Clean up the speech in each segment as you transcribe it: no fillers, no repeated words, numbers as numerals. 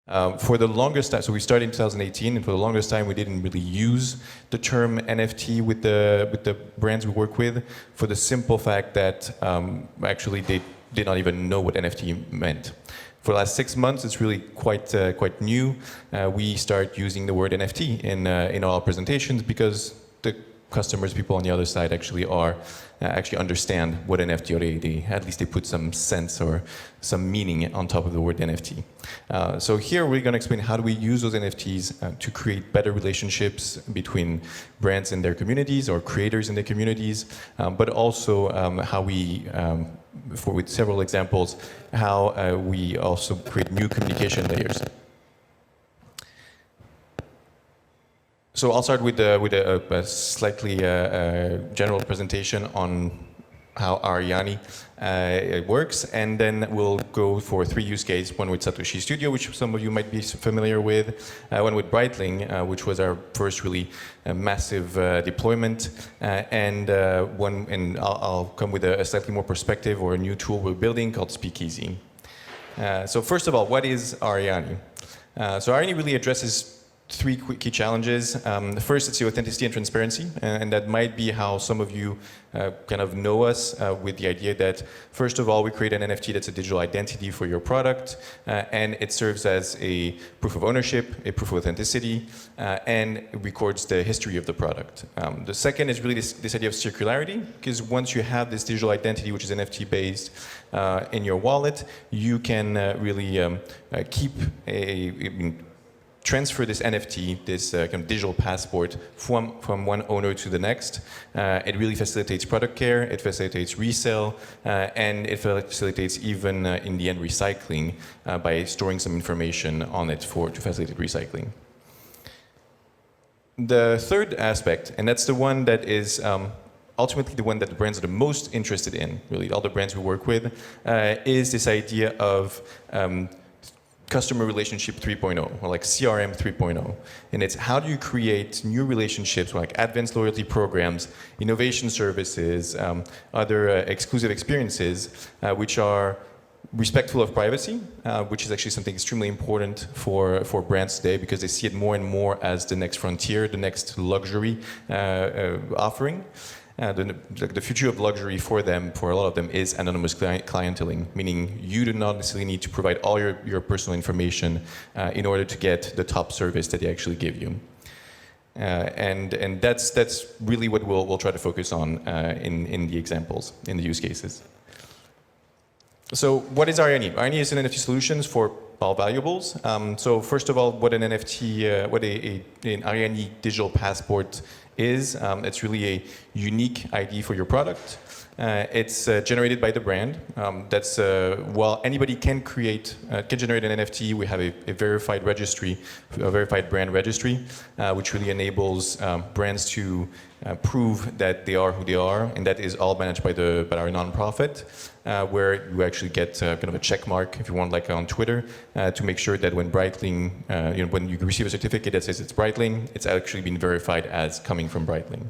For the longest time, so we started in 2018, and for the longest time we didn't really use the term NFT with the brands we work with, for the simple fact that actually they did not even know what NFT meant. For the last 6 months, it's really quite new. We start using the word NFT in all our presentations because the customers, people on the other side, actually understand what NFT, or at least they put some sense or some meaning on top of the word NFT. So here we're going to explain how do we use those NFTs to create better relationships between brands and their communities, or creators in their communities, but also how we, with several examples, how we also create new communication layers. So I'll start with a slightly general presentation on how Arianee works, and then we'll go for 3 use cases: one with Satoshi Studio, which some of you might be familiar with, one with Breitling, which was our first really massive deployment, and I'll come with a slightly more perspective or a new tool we're building called Speakeasy. So first of all, what is Arianee? So Arianee really addresses 3 key challenges. The first, it's the authenticity and transparency, and that might be how some of you kind of know us, with the idea that, first of all, we create an NFT that's a digital identity for your product, and it serves as a proof of ownership, a proof of authenticity, and it records the history of the product. The second is really this idea of circularity, because once you have this digital identity, which is NFT-based, in your wallet, you can really keep transfer this NFT, this kind of digital passport, from one owner to the next. It really facilitates product care, it facilitates resale, and it facilitates even in the end recycling by storing some information on it to facilitate recycling. The third aspect, and that's the one that is ultimately the one that the brands are the most interested in, really all the brands we work with, is this idea of customer relationship 3.0, or like CRM 3.0. And it's how do you create new relationships like advanced loyalty programs, innovation services, other exclusive experiences, which are respectful of privacy, which is actually something extremely important for brands today, because they see it more and more as the next frontier, the next luxury offering. The future of luxury for them, for a lot of them, is anonymous clienteling, meaning you do not necessarily need to provide all your personal information in order to get the top service that they actually give you. And that's really what we'll try to focus on in the examples, in the use cases. So what is Arianee? Arianee is an NFT solutions for all valuables. So first of all, what an NFT, an Arianee digital passport is, it's really a unique ID for your product. It's generated by the brand. While anybody can generate an NFT, we have a verified registry, a verified brand registry, which really enables brands to prove that they are who they are, and that is all managed by our nonprofit, where you actually get kind of a check mark, if you want, like on Twitter, to make sure that when Breitling, when you receive a certificate that says it's Breitling, it's actually been verified as coming from Breitling.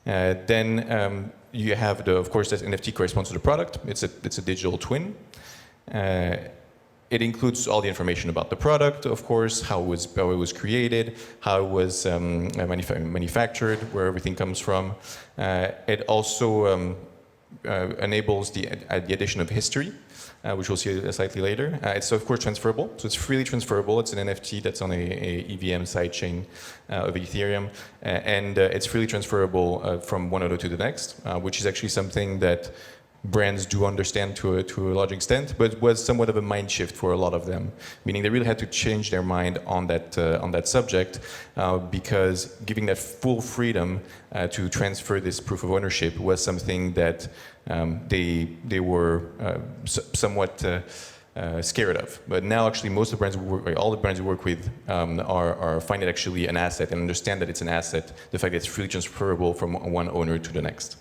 Then you have of course, that NFT corresponds to the product. It's a digital twin. It includes all the information about the product, of course, how it was created, how it was manufactured, where everything comes from. It also enables the addition of history, which we'll see slightly later. It's of course transferable, so it's freely transferable. It's an NFT that's on a EVM sidechain of Ethereum, and it's freely transferable from one owner to the next, which is actually something that brands do understand to a large extent, but was somewhat of a mind shift for a lot of them, meaning they really had to change their mind on that subject, because giving that full freedom to transfer this proof of ownership was something that they were somewhat scared of. But now actually most of the brands all the brands we work with find it actually an asset and understand that it's an asset, the fact that it's freely transferable from one owner to the next.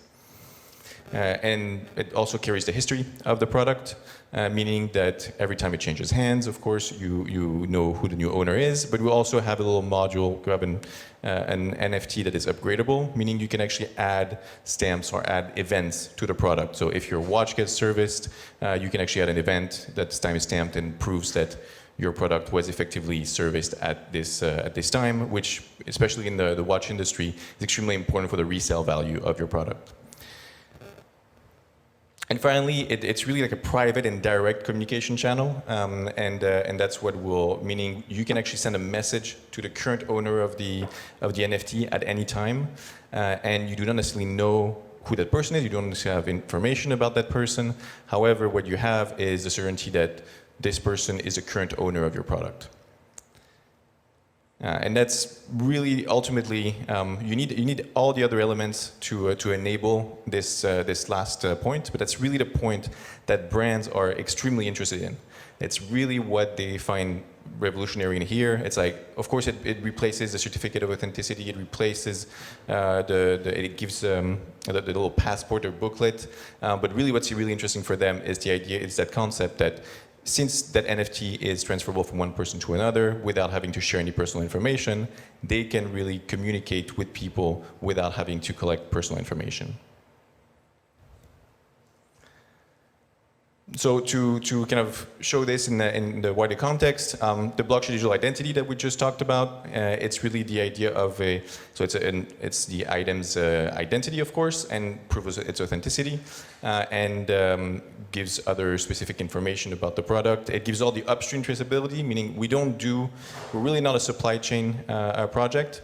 And it also carries the history of the product, meaning that every time it changes hands, of course, you know who the new owner is, but we also have a little module, we have an NFT that is upgradable, meaning you can actually add stamps or add events to the product. So if your watch gets serviced, you can actually add an event that's time stamped and proves that your product was effectively serviced at this time, which, especially in the watch industry, is extremely important for the resale value of your product. And finally, it's really like a private and direct communication channel, and that's what meaning you can actually send a message to the current owner of the NFT at any time, and you do not necessarily know who that person is. You don't necessarily have information about that person. However, what you have is the certainty that this person is a current owner of your product. And that's really ultimately you need all the other elements to enable this last point, but that's really the point that brands are extremely interested in. It's really what they find revolutionary in here. It's like, of course, it replaces the certificate of authenticity. It replaces it gives the little passport or booklet. But really, what's really interesting for them is the idea, is that concept that since that NFT is transferable from one person to another without having to share any personal information, they can really communicate with people without having to collect personal information. So to kind of show this in the wider context, the blockchain digital identity that we just talked about, it's really the idea of it's the item's identity, of course, and proves its authenticity, and gives other specific information about the product. It gives all the upstream traceability, meaning we're really not a supply chain project.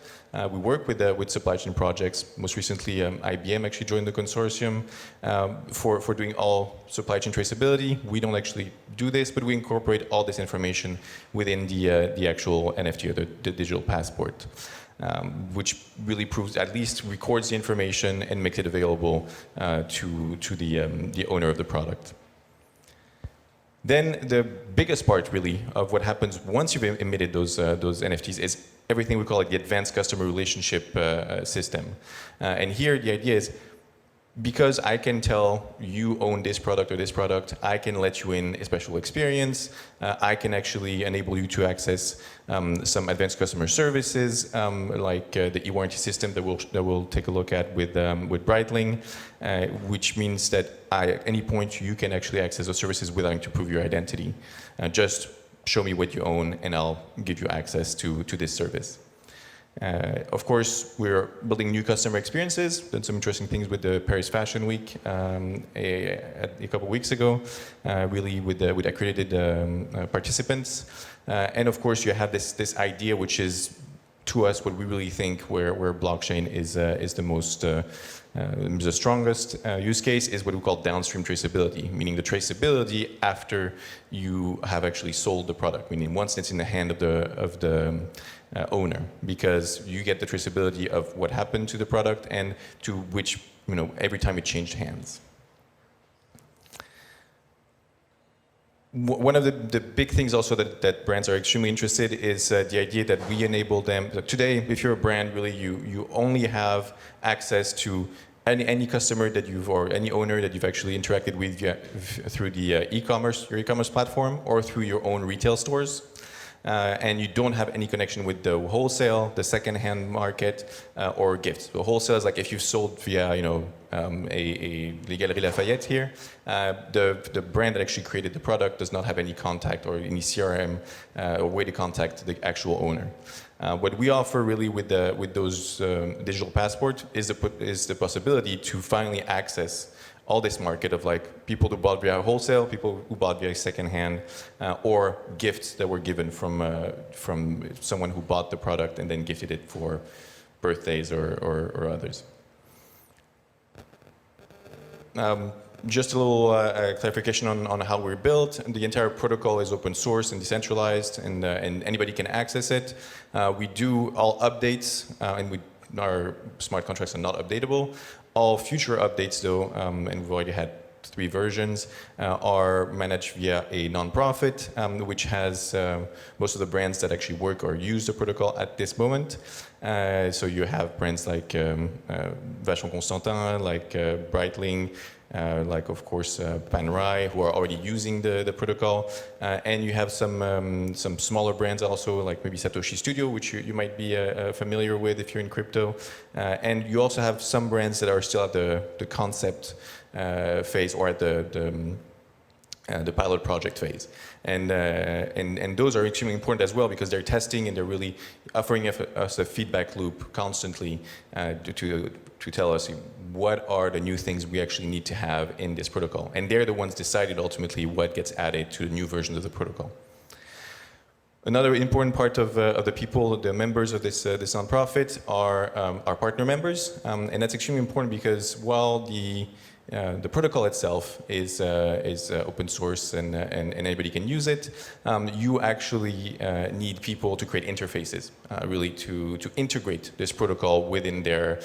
We work with supply chain projects. Most recently, IBM actually joined the consortium for doing all supply chain traceability. We don't actually do this, but we incorporate all this information within the actual NFT or the digital passport, which really proves, at least records the information and makes it available to the owner of the product. Then the biggest part, really, of what happens once you've emitted those NFTs is everything we call the advanced customer relationship system. And here the idea is, because I can tell you own this product or this product, I can let you in a special experience. I can actually enable you to access some advanced customer services, like the e-warranty system that we'll take a look at with Breitling, which means that at any point you can actually access those services without having to prove your identity. Just show me what you own, and I'll give you access to this service. Of course, we're building new customer experiences. Done some interesting things with the Paris Fashion Week a couple weeks ago, really with accredited participants. And of course, you have this idea, which is, to us, what we really think where blockchain is the most the strongest use case is what we call downstream traceability, meaning the traceability after you have actually sold the product, meaning once it's in the hand of the owner, because you get the traceability of what happened to the product and to which, every time it changed hands. One of the big things also that brands are extremely interested is the idea that we enable them. Today, if you're a brand, really, you only have access to any customer that or any owner that you've actually interacted with through the your e-commerce platform, or through your own retail stores. And you don't have any connection with the wholesale, the second-hand market, or gifts. So wholesale is like if you've sold via, a Galeries Lafayette here, the brand that actually created the product does not have any contact or any CRM or way to contact the actual owner. What we offer really with those digital passports is the possibility to finally access all this market of like people who bought via wholesale, people who bought via secondhand, or gifts that were given from someone who bought the product and then gifted it for birthdays or others. Just a little clarification on how we're built. The entire protocol is open source and decentralized, and anybody can access it. We do all updates, and our smart contracts are not updatable. All future updates, though, and we've already had 3 versions, are managed via a nonprofit, which has most of the brands that actually work or use the protocol at this moment. So you have brands like Vacheron Constantin, like Breitling, like, of course, Panerai, who are already using the protocol. And you have some smaller brands also, like maybe Satoshi Studio, which you might be familiar with if you're in crypto. And you also have some brands that are still at the concept phase, or at the the pilot project phase. And those are extremely important as well because they're testing and they're really offering us a feedback loop constantly to tell us what are the new things we actually need to have in this protocol. And they're the ones decided ultimately what gets added to the new versions of the protocol. Another important part of the people, the members of this nonprofit are our partner members. And that's extremely important because while the protocol itself is open source and anybody can use it, you actually need people to create interfaces, really to integrate this protocol within their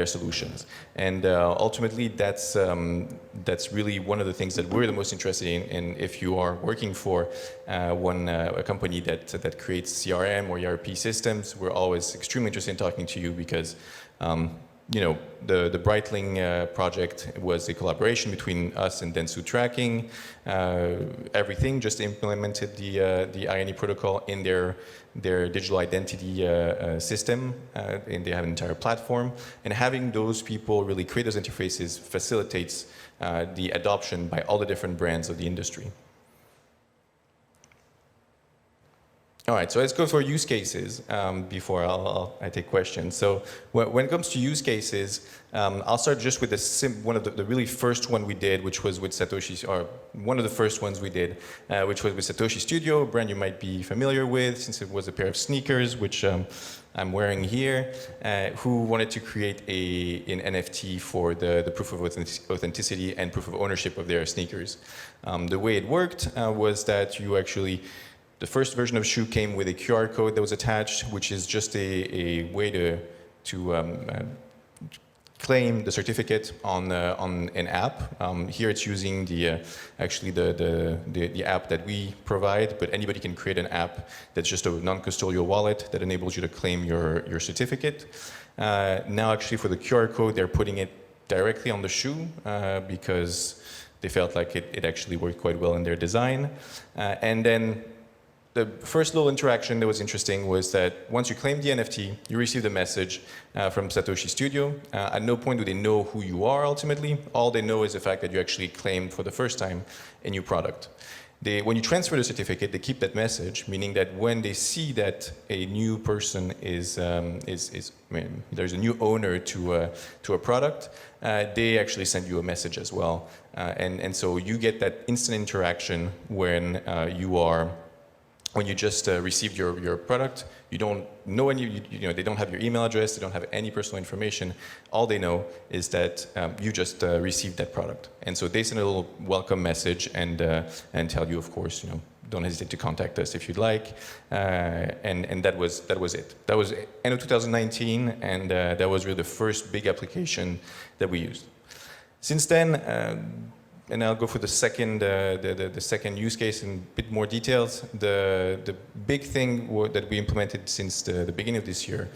solutions. And ultimately, that's really one of the things that we're the most interested in if you are working for a company that creates CRM or ERP systems. We're always extremely interested in talking to you because you know, the Breitling project was a collaboration between us and Dentsu Tracking. Everything just implemented the Arianee protocol in their digital identity system, and they have an entire platform. And having those people really create those interfaces facilitates the adoption by all the different brands of the industry. All right, so let's go for use cases before I take questions. So when it comes to use cases, I'll start just with one of the really first one we did, which was with Satoshi, or one of the first ones we did, which was with Satoshi Studio, a brand you might be familiar with since it was a pair of sneakers, which I'm wearing here, who wanted to create an NFT for the proof of authenticity and proof of ownership of their sneakers. The way it worked was that you actually, the first version of Shoe came with a QR code that was attached, which is just a way to claim the certificate on an app. Here it's using actually the app that we provide, but anybody can create an app that's just a non-custodial wallet that enables you to claim your certificate. Now actually for the QR code, they're putting it directly on the shoe because they felt like it actually worked quite well in their design. And then the first little interaction that was interesting was that once you claim the NFT, you receive a message from Satoshi Studio. At no point do they know who you are ultimately. All they know is the fact that you actually claimed for the first time a new product. When you transfer the certificate, they keep that message, meaning that when they see that a new person there's a new owner to a product, they actually send you a message as well. And so you get that instant interaction when when you just received your product. You don't know they don't have your email address, they don't have any personal information. All they know is that you just received that product. And so they send a little welcome message and tell you, of course, don't hesitate to contact us if you'd like. And that was it. That was end of 2019, and that was really the first big application that we used. Since then, and I'll go for the second use case in a bit more details. The big thing that we implemented since the beginning of this year.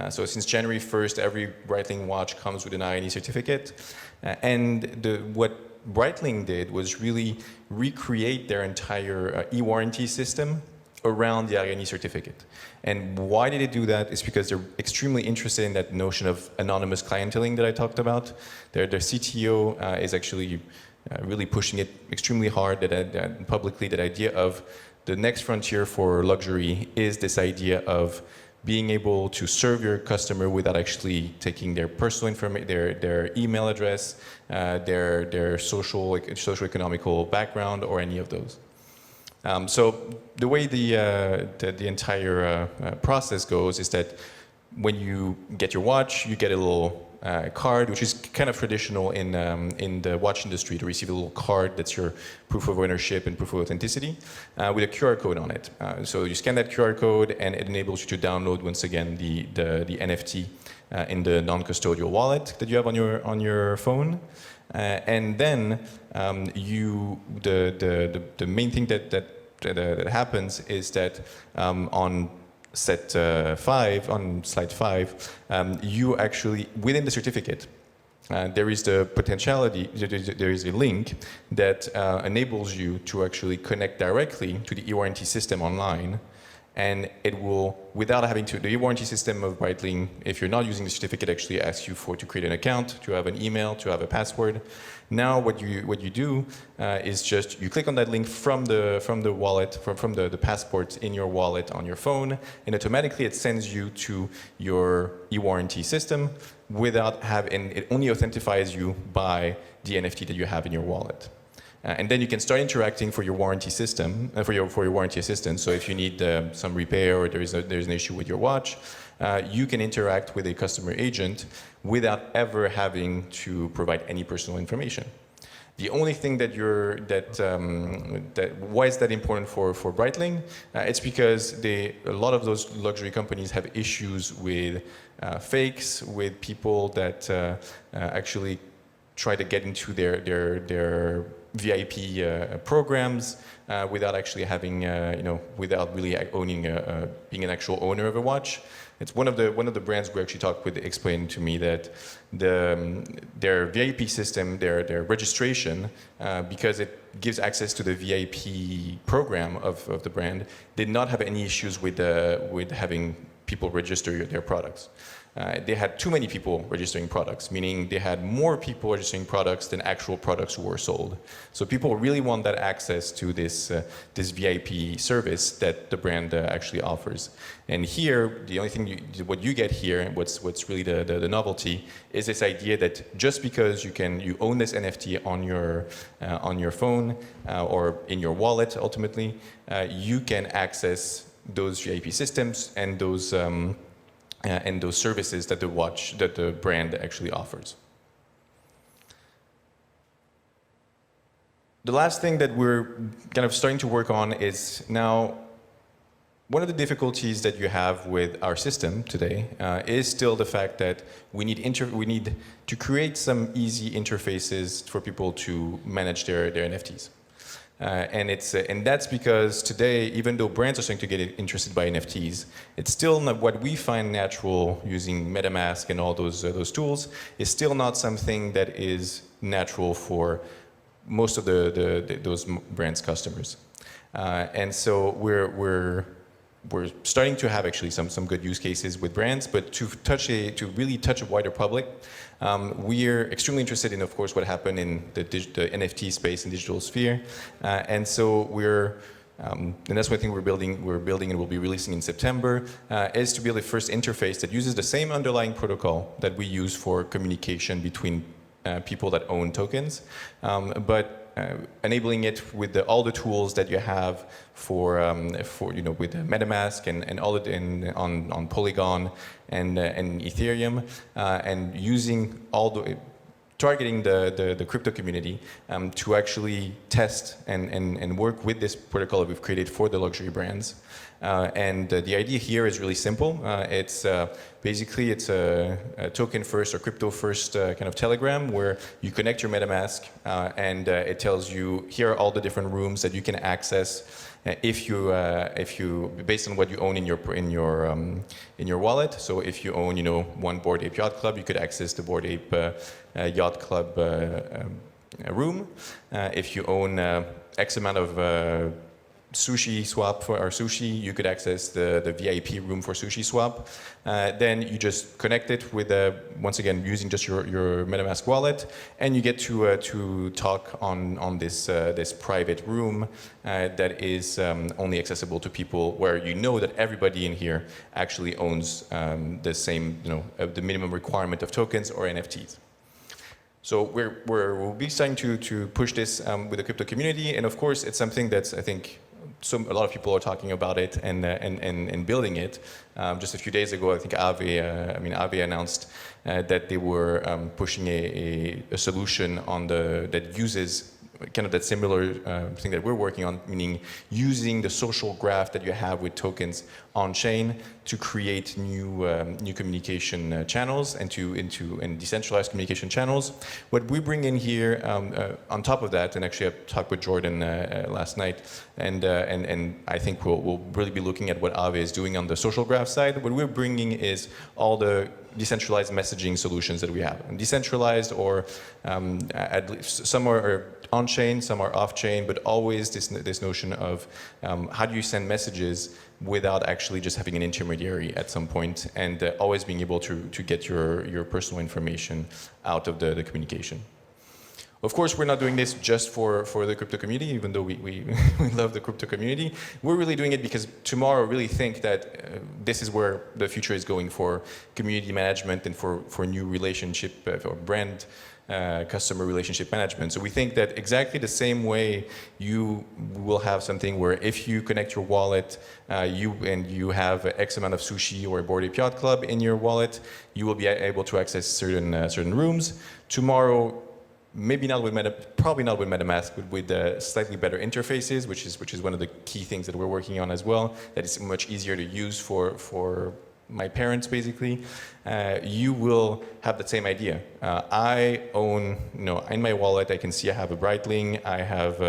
So since January 1st, every Breitling watch comes with an Arianee certificate. And what Breitling did was really recreate their entire e-warranty system around the Arianee certificate. And why did they do that? It's because they're extremely interested in that notion of anonymous clienteling that I talked about. Their CTO is actually really pushing it extremely hard publicly, that idea of the next frontier for luxury is this idea of being able to serve your customer without actually taking their personal information, their email address, their socio-economical background, or any of those. So the way the entire process goes is that when you get your watch, you get a little card, which is kind of traditional in the watch industry, to receive a little card that's your proof of ownership and proof of authenticity with a QR code on it. So you scan that QR code, and it enables you to download once again the NFT in the non-custodial wallet that you have on your phone. And then the main thing that happens is that on slide 5, you actually, within the certificate, there is the potentiality, there is a link that enables you to actually connect directly to the e-warranty system online and it will, without having to, the e-warranty system of Breitling, if you're not using the certificate, actually asks you to create an account, to have an email, to have a password. Now what you do is just you click on that link from the wallet, from the passport in your wallet on your phone, and automatically it sends you to your e-warranty system without having, it only authentifies you by the NFT that you have in your wallet. And then you can start interacting for your warranty system, for your warranty assistance. So if you need some repair or there's an issue with your watch, you can interact with a customer agent without ever having to provide any personal information. The only thing that why is that important for Breitling? It's because a lot of those luxury companies have issues with fakes, with people that actually try to get into their VIP programs without actually having, without really owning, being an actual owner of a watch. It's one of the brands we actually talked with explained to me that their VIP system, their registration, because it gives access to the VIP program of the brand, did not have any issues with having people register their products. They had too many people registering products, meaning they had more people registering products than actual products were sold. So people really want that access to this VIP service that the brand actually offers. And here, the only thing what you get here, and what's really the novelty, is this idea that just because you own this NFT on your phone or in your wallet, ultimately, you can access those VIP systems and those services that the brand actually offers. The last thing that we're kind of starting to work on is now, one of the difficulties that you have with our system today is still the fact that we need to create some easy interfaces for people to manage their NFTs. And that's because today, even though brands are starting to get interested by NFTs, it's still not what we find natural using MetaMask and all those tools is still not something that is natural for most of those brands' customers. And so we're starting to have actually some good use cases with brands, but to really touch a wider public, we're extremely interested in, of course, what happened in the NFT space and digital sphere, and so and that's one thing we're building and will be releasing in September, is to build a first interface that uses the same underlying protocol that we use for communication between people that own tokens, but enabling it with all the tools that you have for with MetaMask and all on Polygon and Ethereum, and using targeting the crypto community to actually test and work with this protocol that we've created for the luxury brands. And the idea here is really simple. It's basically a token first or crypto first kind of telegram where you connect your MetaMask and it tells you here are all the different rooms that you can access if you based on what you own in your wallet. So if you own one Bored Ape Yacht Club, you could access the Bored Ape Yacht Club room. If you own X amount of Sushi Swap or sushi, you could access the VIP room for Sushi Swap. Then you just connect it with once again using just your MetaMask wallet, and you get to talk on this private room that is only accessible to people where you know that everybody in here actually owns the same the minimum requirement of tokens or NFTs. So we'll be starting to push this with the crypto community, and of course it's something that's I think. A lot of people are talking about it and building it. Just a few days ago, I think Aave announced that they were pushing a solution that uses kind of that similar thing that we're working on, meaning using the social graph that you have with tokens on chain to create new communication channels and decentralized communication channels. What we bring in here on top of that, and actually I talked with Jordan last night, and I think we'll really be looking at what Aave is doing on the social graph side. What we're bringing is all the decentralized messaging solutions that we have. And decentralized, or at least some are on-chain, some are off-chain, but always this notion of how do you send messages without actually just having an intermediary at some point, and always being able to get your personal information out of the communication. Of course, we're not doing this just for the crypto community, even though we love the crypto community. We're really doing it because tomorrow really think that this is where the future is going for community management and for new relationship or brand customer relationship management. So we think that exactly the same way you will have something where if you connect your wallet you have X amount of sushi or a Bored Ape Yacht Club in your wallet, you will be able to access certain rooms. Tomorrow, maybe not with probably not with MetaMask, but with slightly better interfaces, which is one of the key things that we're working on as well. That is much easier to use for my parents, basically. You will have the same idea. I own, in my wallet, I can see I have a Breitling, I have,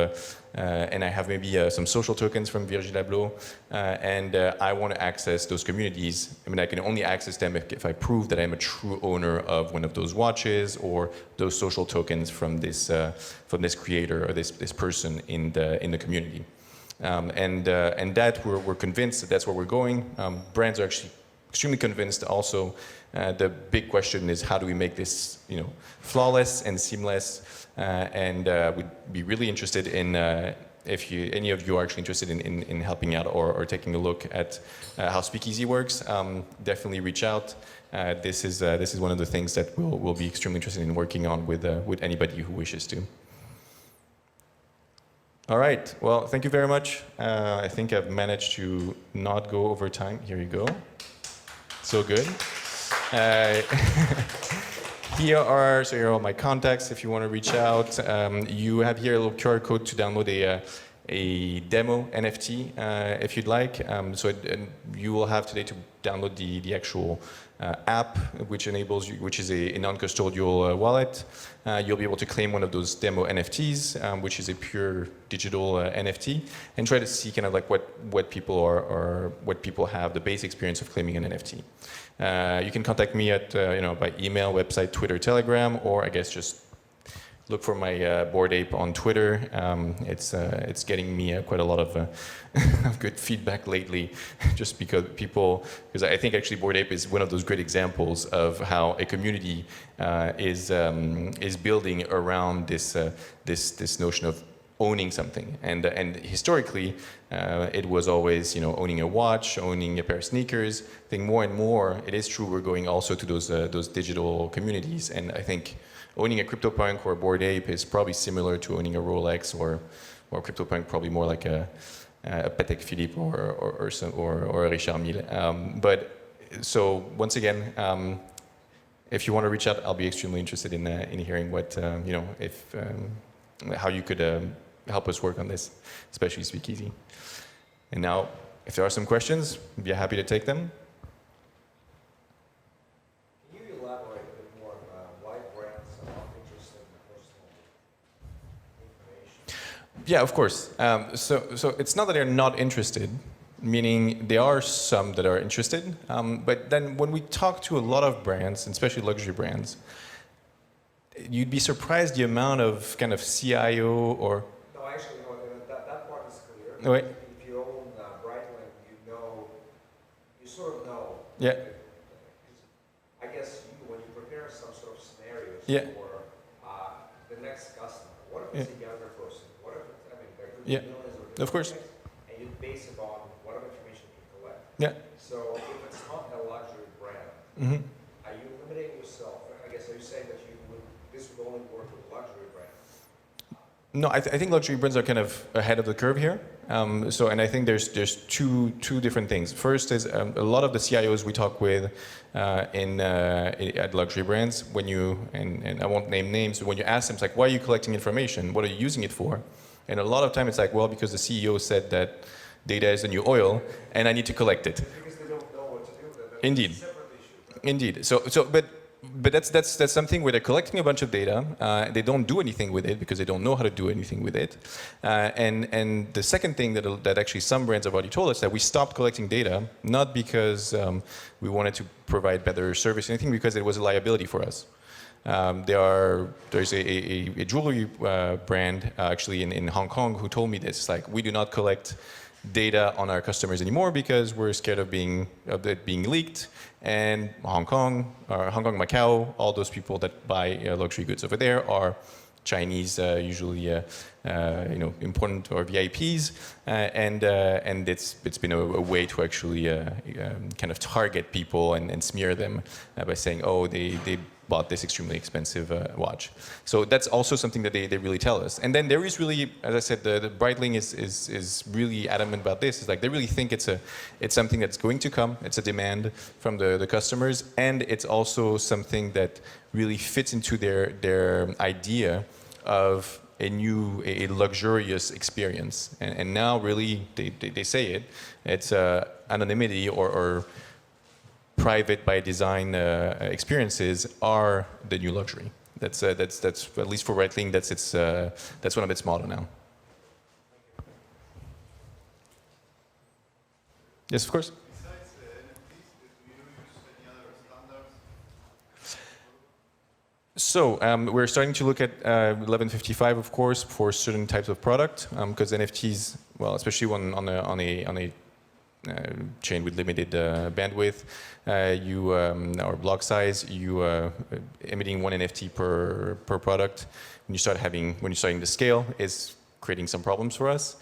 and I have maybe some social tokens from Virgil Abloh, and I want to access those communities. I mean, I can only access them if I prove that I'm a true owner of one of those watches or those social tokens from this creator or this person in the community. And that we're convinced that that's where we're going. Brands are actually extremely convinced also. The big question is how do we make this flawless and seamless, and we'd be really interested in if any of you are actually interested in helping out or taking a look at how Speakeasy works, definitely reach out. This is one of the things that we'll be extremely interested in working on with anybody who wishes to. All right, well, thank you very much. I think I've managed to not go over time. Here you go. So good. Here are all my contacts if you want to reach out. You have here a little QR code to download a demo NFT if you'd like. You will have today to download the actual app, which enables you, which is a non-custodial wallet. You'll be able to claim one of those demo NFTs, which is a pure digital NFT, and try to see kind of like what people have the base experience of claiming an NFT. You can contact me at by email, website, Twitter, Telegram, or I guess just look for my Bored Ape on Twitter. It's getting me quite a lot of good feedback lately, just because I think actually Bored Ape is one of those great examples of how a community is building around this notion of owning something, and historically it was always owning a watch, owning a pair of sneakers. I think more and more it is true we're going also to those digital communities, and I think owning a CryptoPunk or a Bored Ape is probably similar to owning a Rolex, or CryptoPunk probably more like a Patek Philippe or a Richard Mille. But so once again, if you want to reach out, I'll be extremely interested in hearing what how you could help us work on this, especially Speakeasy. And now, if there are some questions, I'd be happy to take them. Can you elaborate a bit more on why brands are not interested in personal information? Yeah, of course. So it's not that they're not interested, meaning there are some that are interested. But then when we talk to a lot of brands, especially luxury brands, you'd be surprised the amount of kind of CIO or... No, actually, no, that part is clear. Wait. If you own Breitling, you sort of know. Yeah. I guess when you prepare some sort of scenarios for the next customer, what if it's a younger person? What if it's, there could be millions of course. And you base it on whatever information you collect. Yeah. So if it's not a luxury brand, are you limiting yourself? I guess, are you saying that this would only work with luxury brands? No, I think luxury brands are kind of ahead of the curve here. And I think there's two different things. First is a lot of the CIOs we talk with at luxury brands, when and I won't name names, but when you ask them, it's like, why are you collecting information? What are you using it for? And a lot of time it's like, well, because the CEO said that data is the new oil, and I need to collect it. Because they don't know what to do with it. Indeed. It's a separate issue. Right? Indeed. But that's something where they're collecting a bunch of data. They don't do anything with it because they don't know how to do anything with it. And the second thing that actually some brands have already told us, that we stopped collecting data, not because we wanted to provide better service or anything, because it was a liability for us. There's a jewelry brand actually in Hong Kong who told me this, like, we do not collect data on our customers anymore because we're scared of it being leaked. And Hong Kong, Macau, all those people that buy luxury goods over there are Chinese, usually important or VIPs, and it's been a way to actually kind of target people and smear them by saying, oh, they bought this extremely expensive watch. So that's also something that they really tell us. And then there is really, as I said, the Breitling is really adamant about this. It's like they really think it's something that's going to come. It's a demand from the customers, and it's also something that really fits into their idea of a luxurious experience. And now really they say it's anonymity or private by design experiences are the new luxury. That's at least for Breitling, that's one of its motto now. Yes, of course. Besides the NFTs, do you use any other standards? So we're starting to look at 1155, of course, for certain types of product, because NFTs, well, especially on a chain with limited bandwidth, or block size, emitting one NFT per product. When you're starting to scale, is creating some problems for us.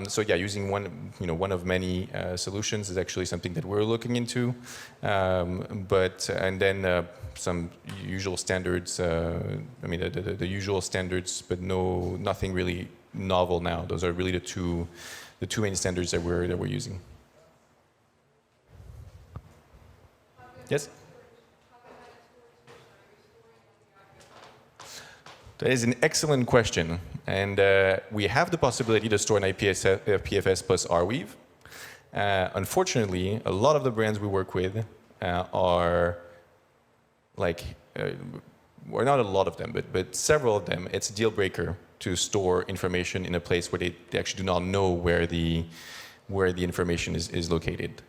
So yeah, using one of many solutions is actually something that we're looking into. And then some usual standards. I mean the usual standards, but nothing really novel now. Those are really the two main standards that we're using. Yes? That is an excellent question. And we have the possibility to store an IPFS plus Arweave. Unfortunately, a lot of the brands we work with are like, well, not a lot of them, but several of them, it's a deal breaker to store information in a place where they actually do not know where the information is located.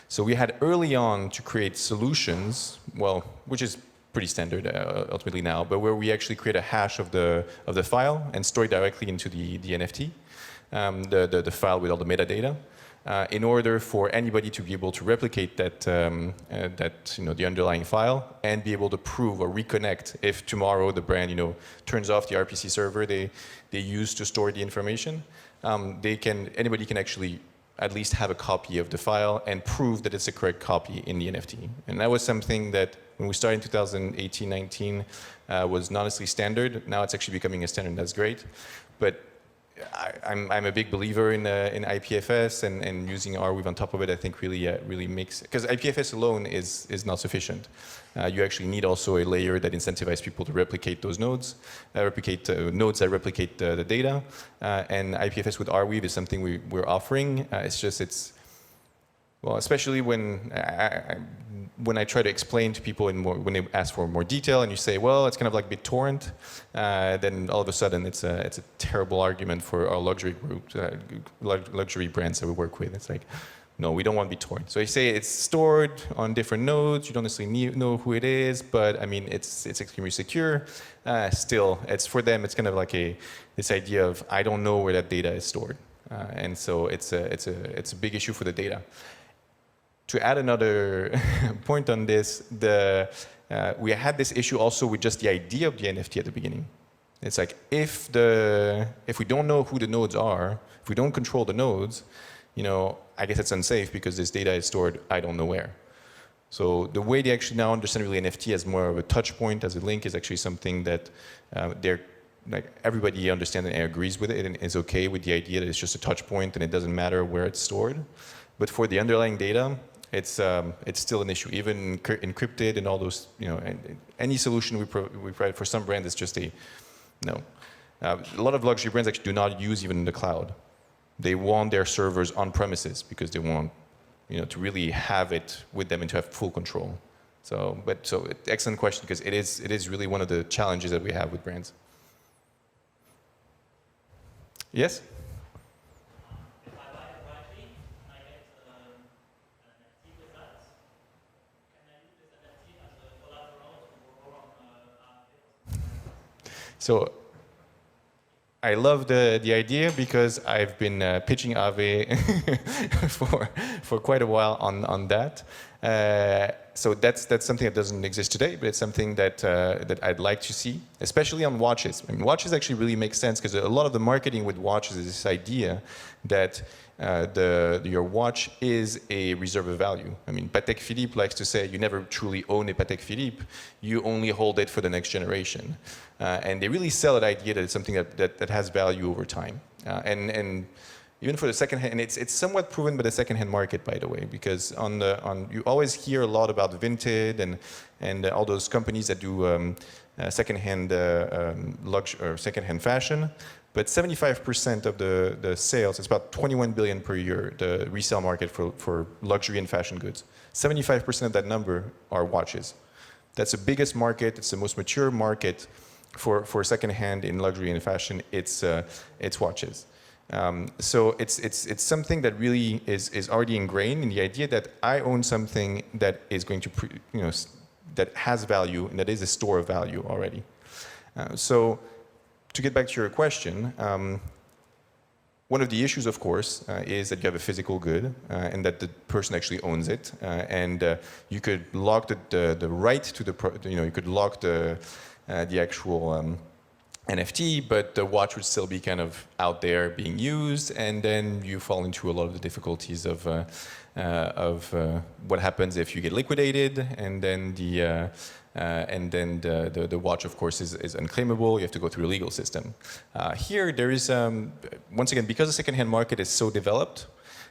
So we had early on to create solutions, well, which is pretty standard ultimately now, but where we actually create a hash of the file and store it directly into the NFT, the file with all the metadata, in order for anybody to be able to replicate the underlying file and be able to prove or reconnect if tomorrow the brand turns off the RPC server they use to store the information. Anybody can actually at least have a copy of the file and prove that it's a correct copy in the NFT. And that was something that when we started in 2018-19 was not necessarily standard. Now it's actually becoming a standard, that's great. But I'm a big believer in IPFS and using Arweave on top of it. I think really makes, because IPFS alone is not sufficient. You actually need also a layer that incentivizes people to replicate those nodes, nodes that replicate the data. And IPFS with Arweave is something we're offering. Well, especially when I try to explain to people when they ask for more detail, and you say, well, it's kind of like BitTorrent, then all of a sudden it's a terrible argument for our luxury group, luxury brands that we work with. It's like, no, we don't want BitTorrent. So you say it's stored on different nodes. You don't necessarily know who it is, but I mean it's extremely secure. Still, it's for them. It's kind of like this idea of I don't know where that data is stored, and so it's a big issue for the data. To add another point on this, we had this issue also with just the idea of the NFT at the beginning. It's like if we don't know who the nodes are, if we don't control the nodes, I guess it's unsafe because this data is stored I don't know where. So the way they actually now understand really NFT as more of a touch point, as a link, is actually something that everybody understands and agrees with it and is okay with the idea that it's just a touch point and it doesn't matter where it's stored. But for the underlying data, it's still an issue, even encrypted and all those, any solution we provide for some brands is just no. A lot of luxury brands actually do not use even the cloud. They want their servers on premises because they want, to really have it with them and to have full control. So excellent question, because it is really one of the challenges that we have with brands. Yes? So I love the idea because I've been pitching Aave for quite a while on that. So that's something that doesn't exist today, but it's something that I'd like to see, especially on watches. I mean, watches actually really make sense because a lot of the marketing with watches is this idea that your watch is a reserve of value. I mean, Patek Philippe likes to say you never truly own a Patek Philippe, you only hold it for the next generation. And they really sell that idea that it's something that has value over time. And even for the second-hand, and it's somewhat proven by the second-hand market, by the way, because you always hear a lot about Vinted and all those companies that do second-hand luxury or second-hand fashion. But 75% of the sales, it's about 21 billion per year, the resale market for luxury and fashion goods. 75% of that number are watches. That's the biggest market. It's the most mature market for second-hand in luxury and fashion. It's watches. So it's something that really is already ingrained in the idea that I own something that is going to, that has value and that is a store of value already. So to get back to your question, one of the issues, of course, is that you have a physical good and that the person actually owns it, and you could lock the right to the, you could lock the actual NFT, but the watch would still be kind of out there being used, and then you fall into a lot of the difficulties of what happens if you get liquidated, and then the watch, of course, is unclaimable. You have to go through a legal system. Here, there is, once again, because the second-hand market is so developed,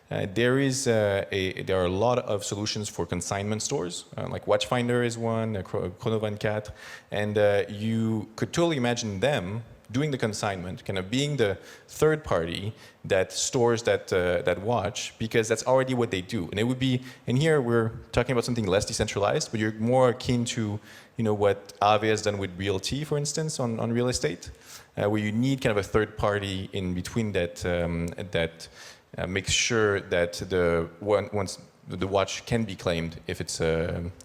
there are a lot of solutions for consignment stores, like Watchfinder is one, Chrono 24, and you could totally imagine them doing the consignment, kind of being the third party that stores that watch, because that's already what they do. And it would be, and here we're talking about something less decentralized, but you're more keen to, what Aave has done with Realty, for instance, on real estate, where you need kind of a third party in between that makes sure that once the watch can be claimed if it's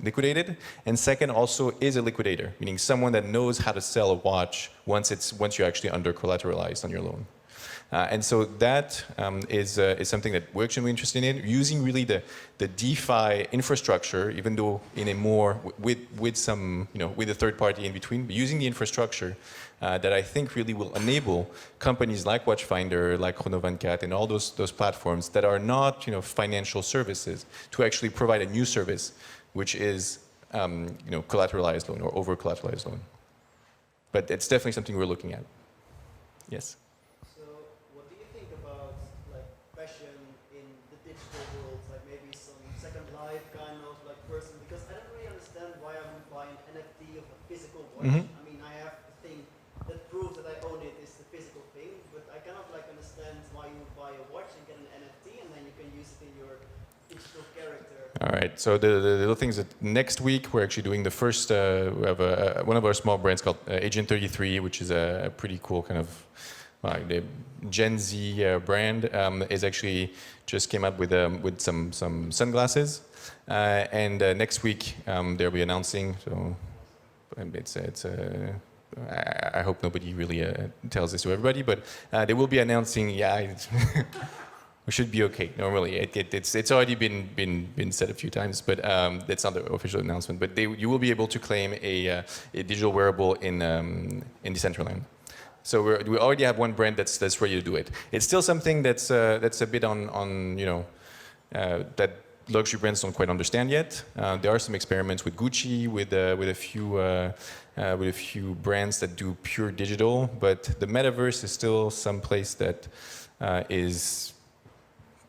liquidated, and second also is a liquidator, meaning someone that knows how to sell a watch once you're actually under collateralized on your loan. And so that is something that we're extremely interested in, using really the DeFi infrastructure, even though in a more with some with a third party in between, but using the infrastructure that I think really will enable companies like Watchfinder, like Chrono 24, and all those platforms that are not financial services to actually provide a new service, which is collateralized loan or over collateralized loan. But it's definitely something we're looking at. Yes. What do you think about fashion in the digital world, maybe some Second Life kind of person? Because I don't really understand why I would buy an NFT of a physical watch. Mm-hmm. I mean, I have the thing that proves that I own it is the physical thing, but I cannot understand why you would buy a watch and get an NFT and then you can use it in your digital character. All right. So the little things that next week we're actually doing the first. We have one of our small brands called Agent 33, which is a pretty cool kind of. The Gen Z brand is actually just came out with some sunglasses, and next week they'll be announcing. So I hope nobody really tells this to everybody, but they will be announcing. Yeah, we should be okay. Normally, it's already been said a few times, but that's not the official announcement. But you will be able to claim a digital wearable in Decentraland. So we already have one brand that's ready to do it. It's still something that's a bit on that luxury brands don't quite understand yet. There are some experiments with Gucci, with a few brands that do pure digital, but the metaverse is still some place that is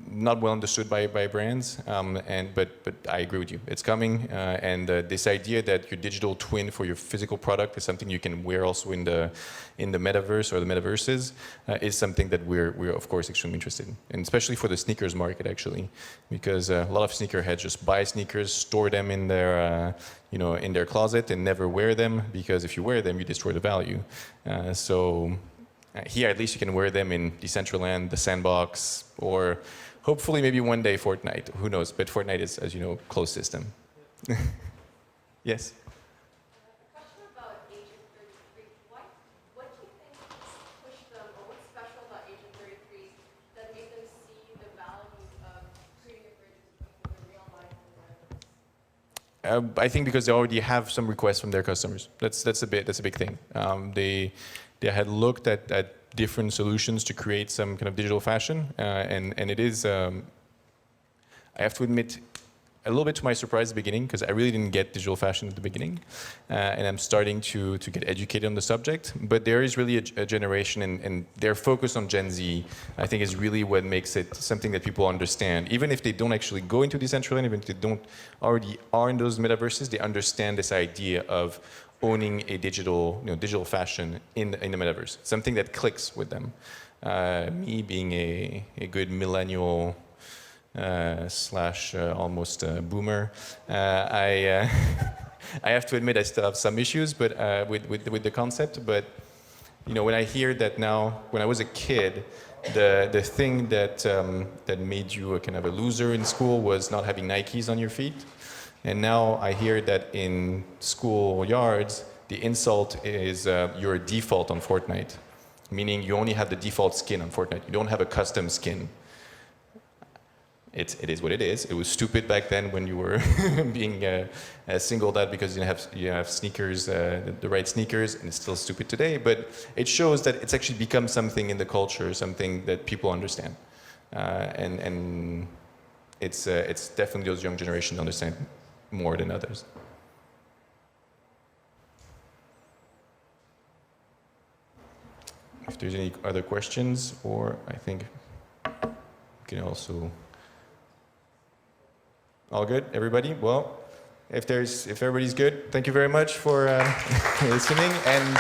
not well understood by brands, but I agree with you. It's coming, and this idea that your digital twin for your physical product is something you can wear also in the metaverse or the metaverses is something that we're of course extremely interested in, and especially for the sneakers market actually, because a lot of sneakerheads just buy sneakers, store them in their in their closet, and never wear them, because if you wear them, you destroy the value. Here, at least you can wear them in Decentraland, the Sandbox, or hopefully maybe one day Fortnite. Who knows? But Fortnite is, as you know, closed system. Yes? A question about Agent 33. What do you think has pushed them away I think because they already have some requests from their customers. That's a big thing. They had looked at different solutions to create some kind of digital fashion, and it is. I have to admit, a little bit to my surprise at the beginning, because I really didn't get digital fashion at the beginning, and I'm starting to get educated on the subject. But there is really a generation, and their focus on Gen Z, I think, is really what makes it something that people understand. Even if they don't actually go into Decentraland, even if they don't already are in those metaverses, they understand this idea of owning a digital fashion in the metaverse. Something that clicks with them. Me being a good millennial slash almost boomer, I have to admit I still have some issues, but with the concept. But when I hear that now, when I was a kid, the thing that made you a kind of a loser in school was not having Nikes on your feet, and now I hear that in school yards the insult is your default on Fortnite, meaning you only have the default skin on Fortnite. You don't have a custom skin. It is what it is. It was stupid back then when you were being singled out because you have sneakers, the right sneakers, and it's still stupid today. But it shows that it's actually become something in the culture, something that people understand, and it's definitely those young generations understand more than others. If there's any other questions, or I think we can also. All good, everybody? Well, if everybody's good, thank you very much for listening, and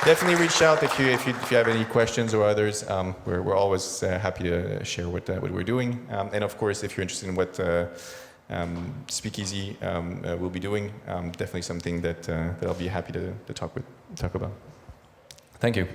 definitely reach out if you have any questions or others. We're always happy to share what we're doing, and of course, if you're interested in what Speakeasy will be doing, definitely something that I'll be happy to talk about. Thank you.